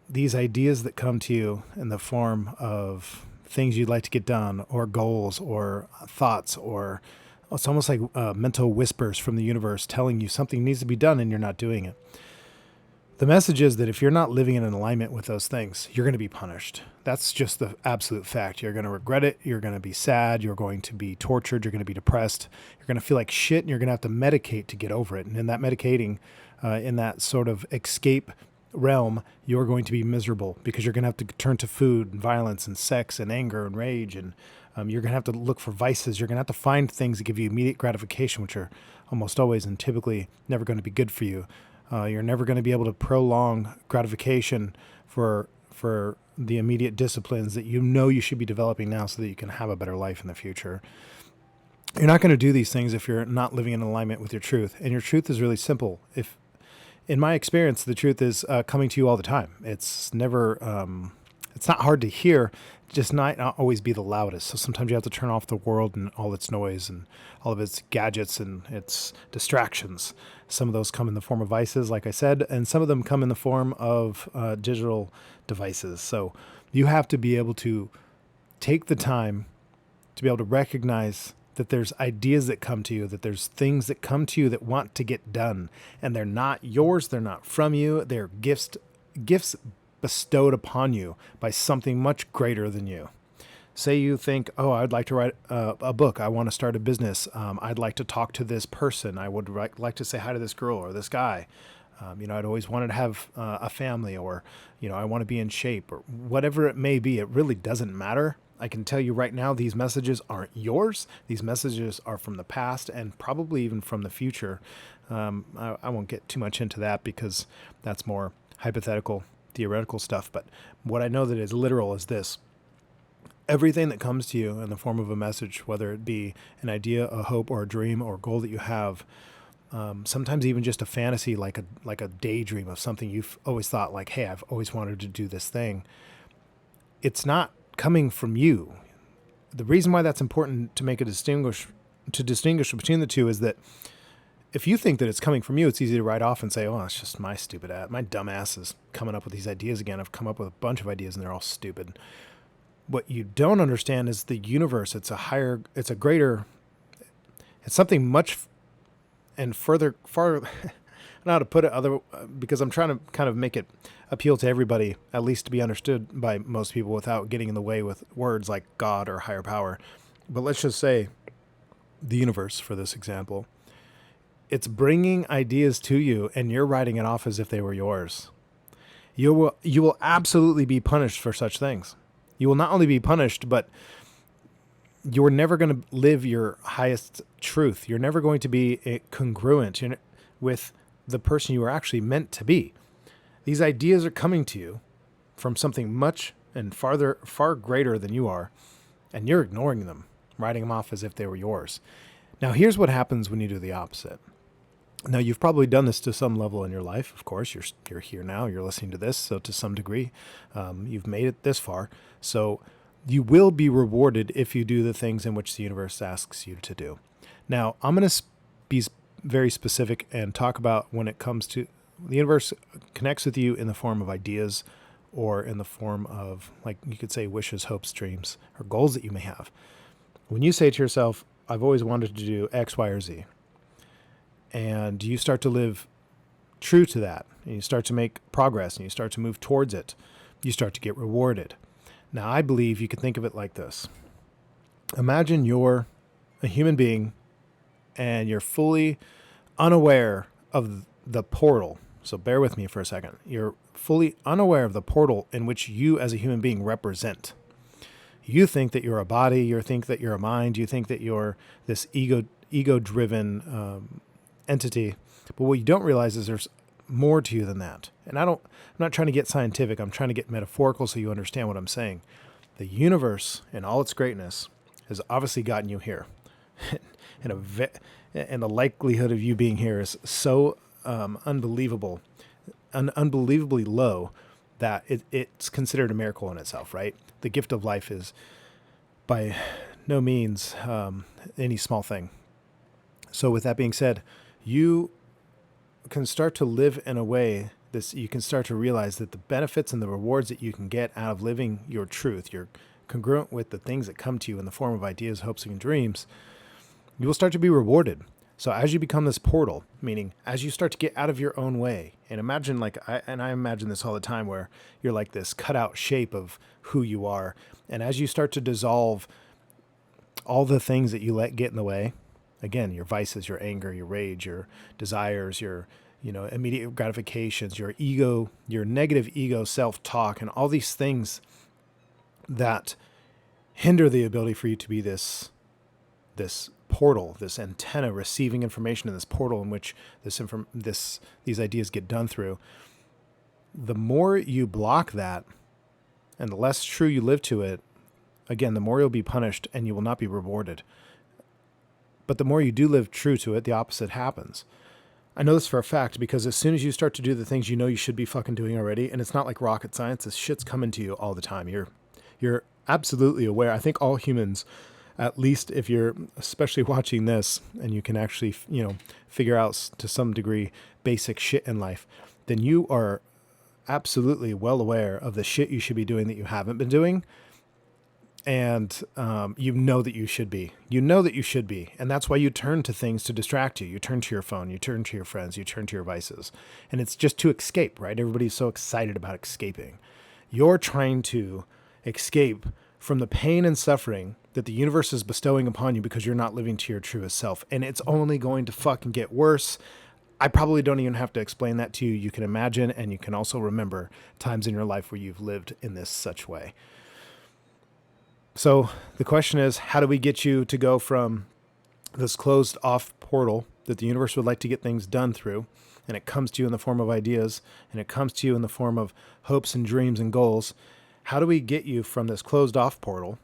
these ideas that come to you in the form of things you'd like to get done, or goals, or thoughts, or it's almost like mental whispers from the universe telling you something needs to be done and you're not doing it. The message is that if you're not living in an alignment with those things, you're going to be punished. That's just the absolute fact. You're going to regret it. You're going to be sad. You're going to be tortured. You're going to be depressed. You're going to feel like shit, and you're going to have to medicate to get over it. And in that medicating, in that sort of escape realm, you're going to be miserable because you're going to have to turn to food and violence and sex and anger and rage. And you're going to have to look for vices. You're going to have to find things that give you immediate gratification, which are almost always and typically never going to be good for you. You're never going to be able to prolong gratification for the immediate disciplines that you know you should be developing now so that you can have a better life in the future. You're not going to do these things if you're not living in alignment with your truth. And your truth is really simple. If, in my experience, the truth is coming to you all the time. It's never, it's not hard to hear, just not always be the loudest. So sometimes you have to turn off the world and all its noise and all of its gadgets and its distractions. Some of those come in the form of vices, like I said, and some of them come in the form of digital devices. So you have to be able to take the time to be able to recognize that there's ideas that come to you, that there's things that come to you that want to get done, and they're not yours, they're not from you, they're gifts bestowed upon you by something much greater than you. Say you think, oh, I'd like to write a book. I want to start a business. I'd like to talk to this person. I would like to say hi to this girl or this guy. I'd always wanted to have a family, or, I want to be in shape, or whatever it may be. It really doesn't matter. I can tell you right now, these messages aren't yours. These messages are from the past and probably even from the future. I won't get too much into that because that's more hypothetical, theoretical stuff. But what I know that is literal is this. Everything that comes to you in the form of a message, whether it be an idea, a hope, or a dream, or a goal that you have, sometimes even just a fantasy, like a daydream of something you've always thought, like, hey, I've always wanted to do this thing. It's not coming from you. The reason why that's important to distinguish between the two is that if you think that it's coming from you, it's easy to write off and say, oh, it's just my stupid ass. My dumb ass is coming up with these ideas again. I've come up with a bunch of ideas and they're all stupid. What you don't understand is the universe. It's something much and far, I don't know how to put it because I'm trying to kind of make it appeal to everybody, at least to be understood by most people without getting in the way with words like God or higher power. But let's just say the universe, for this example. It's bringing ideas to you and you're writing it off as if they were yours. You will absolutely be punished for such things. You will not only be punished, but you're never going to live your highest truth. You're never going to be congruent with the person you are actually meant to be. These ideas are coming to you from something much and far greater than you are, and you're ignoring them, writing them off as if they were yours. Now, here's what happens when you do the opposite. Now, you've probably done this to some level in your life. Of course, you're here now. You're listening to this. So to some degree, you've made it this far. So you will be rewarded if you do the things in which the universe asks you to do. Now, I'm going to be very specific and talk about when it comes to the universe connects with you in the form of ideas or in the form of, like you could say, wishes, hopes, dreams, or goals that you may have. When you say to yourself, I've always wanted to do X, Y, or Z, and you start to live true to that, and you start to make progress, and you start to move towards it, you start to get rewarded. Now, I believe you could think of it like this. Imagine you're a human being, and you're fully unaware of the portal. So bear with me for a second. You're fully unaware of the portal in which you as a human being represent. You think that you're a body, you think that you're a mind, you think that you're this ego-driven entity. But what you don't realize is there's more to you than that. And I'm not trying to get scientific. I'm trying to get metaphorical so you understand what I'm saying. The universe, in all its greatness, has obviously gotten you here. And the likelihood of you being here is so unbelievable, unbelievably low that it's considered a miracle in itself, right? The gift of life is by no means any small thing. So with that being said, you can start to live in a way this, you can start to realize that the benefits and the rewards that you can get out of living your truth, you're congruent with the things that come to you in the form of ideas, hopes, and dreams, you will start to be rewarded. So as you become this portal, meaning as you start to get out of your own way, and imagine I imagine this all the time, where you're like this cutout shape of who you are. And as you start to dissolve all the things that you let get in the way, again, your vices, your anger, your rage, your desires, your immediate gratifications, your ego, your negative ego self-talk, and all these things that hinder the ability for you to be this portal, this antenna receiving information in this portal in which these ideas get done through. The more you block that and the less true you live to it, again, the more you'll be punished and you will not be rewarded. But the more you do live true to it, the opposite happens. I know this for a fact because as soon as you start to do the things you know you should be fucking doing already, and it's not like rocket science, this shit's coming to you all the time. You're absolutely aware. I think all humans, at least if you're especially watching this and you can actually, figure out to some degree basic shit in life, then you are absolutely well aware of the shit you should be doing that you haven't been doing. And you know that you should be. And that's why you turn to things to distract you. You turn to your phone, you turn to your friends, you turn to your vices. And it's just to escape, right? Everybody's so excited about escaping. You're trying to escape from the pain and suffering that the universe is bestowing upon you because you're not living to your truest self. And it's only going to fucking get worse. I probably don't even have to explain that to you. You can imagine, and you can also remember times in your life where you've lived in this such way. So the question is, how do we get you to go from this closed off portal that the universe would like to get things done through, and it comes to you in the form of ideas, and it comes to you in the form of hopes and dreams and goals? How do we get you from this closed off portal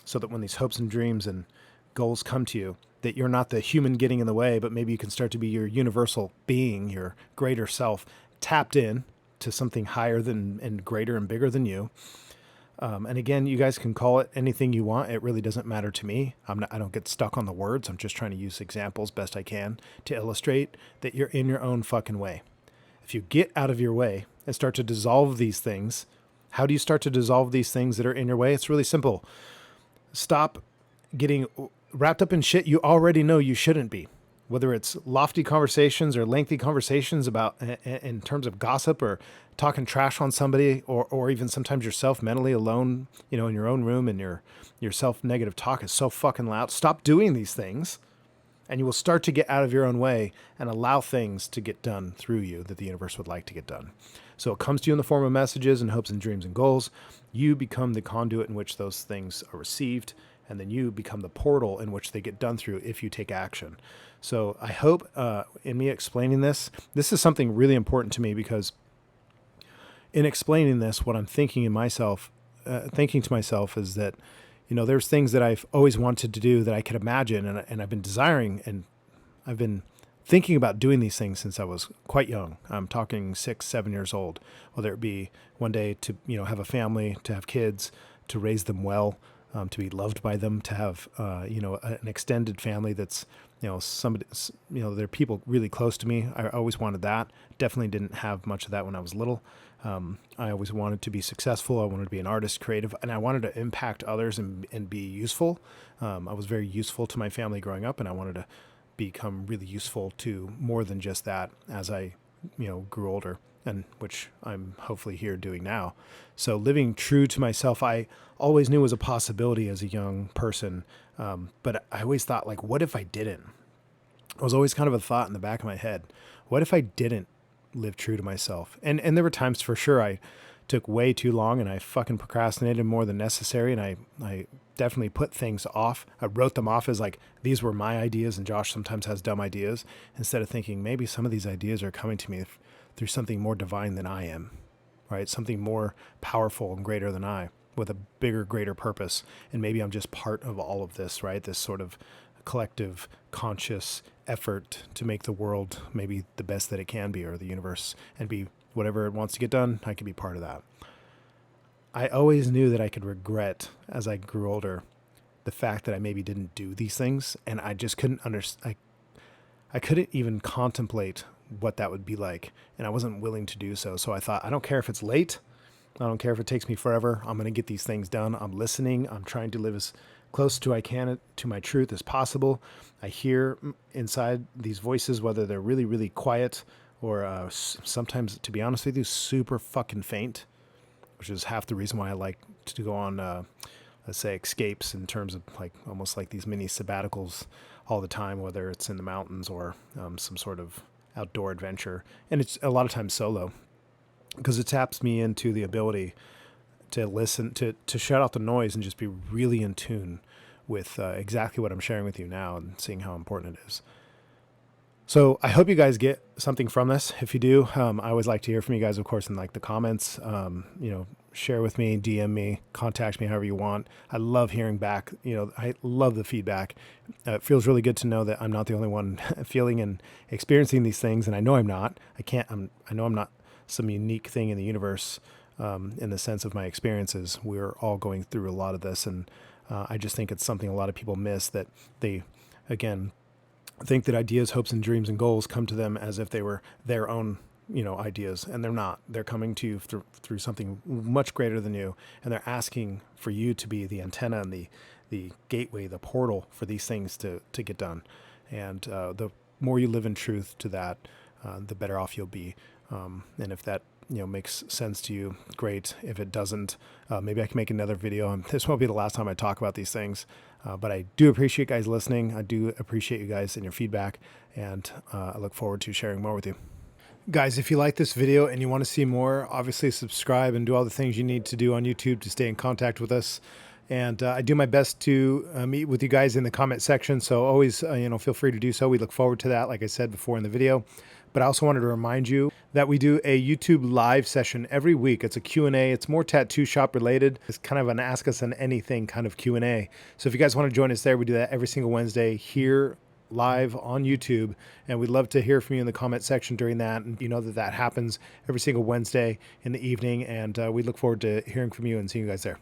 so that when these hopes and dreams and goals come to you, that you're not the human getting in the way, but maybe you can start to be your universal being, your greater self, tapped in to something higher than and greater and bigger than you? And again, you guys can call it anything you want. It really doesn't matter to me. I don't get stuck on the words. I'm just trying to use examples best I can to illustrate that you're in your own fucking way. If you get out of your way and start to dissolve these things, how do you start to dissolve these things that are in your way? It's really simple. Stop getting wrapped up in shit you already know you shouldn't be. Whether it's lofty conversations or lengthy conversations about in terms of gossip or talking trash on somebody, or even sometimes yourself mentally alone, in your own room, and your self-negative talk is so fucking loud. Stop doing these things and you will start to get out of your own way and allow things to get done through you that the universe would like to get done. So it comes to you in the form of messages and hopes and dreams and goals. You become the conduit in which those things are received, and then you become the portal in which they get done through if you take action. So I hope in me explaining this is something really important to me, because in explaining this, what I'm thinking to myself is that, there's things that I've always wanted to do that I could imagine, and I've been desiring, and I've been thinking about doing these things since I was quite young. I'm talking 6, 7 years old, whether it be one day to, have a family, to have kids, to raise them well, to be loved by them, to have, an extended family that's, somebody, there are people really close to me. I always wanted that. Definitely didn't have much of that when I was little. I always wanted to be successful. I wanted to be an artist, creative, and I wanted to impact others and be useful. I was very useful to my family growing up, and I wanted to become really useful to more than just that as I, grew older, and which I'm hopefully here doing now. So living true to myself, I always knew was a possibility as a young person. But I always thought, like, what if I didn't? It was always kind of a thought in the back of my head. What if I didn't live true to myself? And there were times for sure I took way too long and I fucking procrastinated more than necessary. And I definitely put things off. I wrote them off as like, these were my ideas, and Josh sometimes has dumb ideas, instead of thinking maybe some of these ideas are coming to me through something more divine than I am, right? Something more powerful and greater than I, with a bigger, greater purpose. And maybe I'm just part of all of this, right? This sort of collective conscious effort to make the world maybe the best that it can be, or the universe, and be whatever it wants to get done. I could be part of that. I always knew that I could regret as I grew older the fact that I maybe didn't do these things, and I just couldn't understand. I couldn't even contemplate what that would be like, and I wasn't willing to do so. So I thought, I don't care if it's late. I don't care if it takes me forever. I'm going to get these things done. I'm listening. I'm trying to live as close to I can to my truth as possible. I hear inside these voices, whether they're really, really quiet or sometimes, to be honest with you, super fucking faint, which is half the reason why I like to go on, let's say, escapes in terms of like almost like these mini sabbaticals all the time, whether it's in the mountains or some sort of outdoor adventure. And it's a lot of times solo, because it taps me into the ability to listen, to shut out the noise and just be really in tune with exactly what I'm sharing with you now and seeing how important it is. So I hope you guys get something from this. If you do, I always like to hear from you guys, of course, in like the comments. Share with me, DM me, contact me however you want. I love hearing back. I love the feedback. It feels really good to know that I'm not the only one feeling and experiencing these things. And I know I'm not. I know I'm not some unique thing in the universe in the sense of my experiences. We're all going through a lot of this. And I just think it's something a lot of people miss, that they, again, think that ideas, hopes, and dreams and goals come to them as if they were their own, ideas, and they're not. They're coming to you through something much greater than you, and they're asking for you to be the antenna and the gateway, the portal for these things to get done. And the more you live in truth to that, the better off you'll be. And if that makes sense to you, great. If it doesn't, maybe I can make another video. And this won't be the last time I talk about these things. But I do appreciate you guys listening. I do appreciate you guys and your feedback. And I look forward to sharing more with you. Guys, if you like this video and you want to see more, obviously subscribe and do all the things you need to do on YouTube to stay in contact with us. And I do my best to meet with you guys in the comment section. So always, feel free to do so. We look forward to that, like I said before in the video. But I also wanted to remind you that we do a YouTube live session every week. It's a Q&A. It's more tattoo shop related. It's kind of an ask us on anything kind of Q&A. So if you guys want to join us there, we do that every single Wednesday here live on YouTube. And we'd love to hear from you in the comment section during that. And you know that happens every single Wednesday in the evening. And we look forward to hearing from you and seeing you guys there.